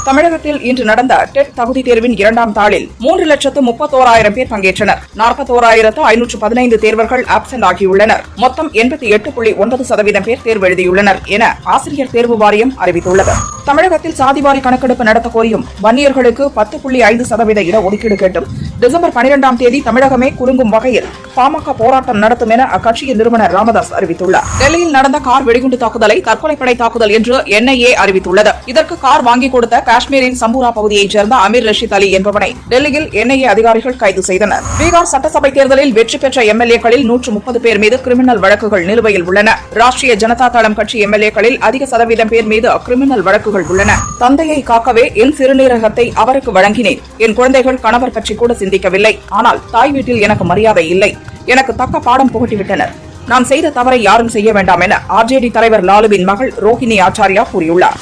தமிழகத்தில் இன்று நடந்த டெட் தகுதி தேர்வின் 2ஆம் தாளில் 3,31,000 பேர் பங்கேற்றனர். 41,515 தேர்வர்கள் ஆப்சென்ட் ஆகியுள்ளனர். மொத்தம் 88.9% பேர் தேர்வு எழுதியுள்ளனர் என ஆசிரியர் தேர்வு வாரியம் அறிவித்துள்ளது. தமிழகத்தில் சாதிவாரி கணக்கெடுப்பு நடத்த கோரியும் வன்னியர்களுக்கு 10.5% இடஒதுக்கீடு கேட்டும் டிசம்பர் 12ஆம் தேதி தமிழகமே குறுங்கும் வகையில் பாமக போராட்டம் நடத்தும் என அக்கட்சியின் நிறுவனர் ராமதாஸ் அறிவித்துள்ளார். டெல்லியில் நடந்த கார் வெடிகுண்டு தாக்குதலை தற்கொலைப்படை தாக்குதல் என்று NIA அறிவித்துள்ளது. இதற்கு கார் வாங்கிக் கொடுத்த காஷ்மீரின் சம்பூரா பகுதியைச் சேர்ந்த அமீர் ரஷீத் அலி என்பவனை டெல்லியில் NIA அதிகாரிகள் கைது செய்தனர். பீகார் சட்டசபை தேர்தலில் வெற்றி பெற்ற MLA-க்களில் 130 பேர் மீது கிரிமினல் வழக்குகள் நிலுவையில் உள்ளன. ராஷ்டிரிய ஜனதா தளம் கட்சி MLA-க்களில் அதிக சதவீதம் பேர் மீது கிரிமினல் வழக்குகள் உள்ளன. தந்தையை காக்கவே என் சிறுநீரகத்தை அவருக்கு வழங்கினேன். என் குழந்தைகள் கணவர் பற்றி கூட சிந்திக்கவில்லை. ஆனால் தாய் வீட்டில் எனக்கு மரியாதை இல்லை. எனக்கு தக்க பாடம் புகட்டிவிட்டனர். நான் செய்த தவறை யாரும் செய்ய வேண்டாம் என RJD தலைவர் லாலுவின் மகள் ரோஹிணி ஆச்சாரியா கூறியுள்ளார்.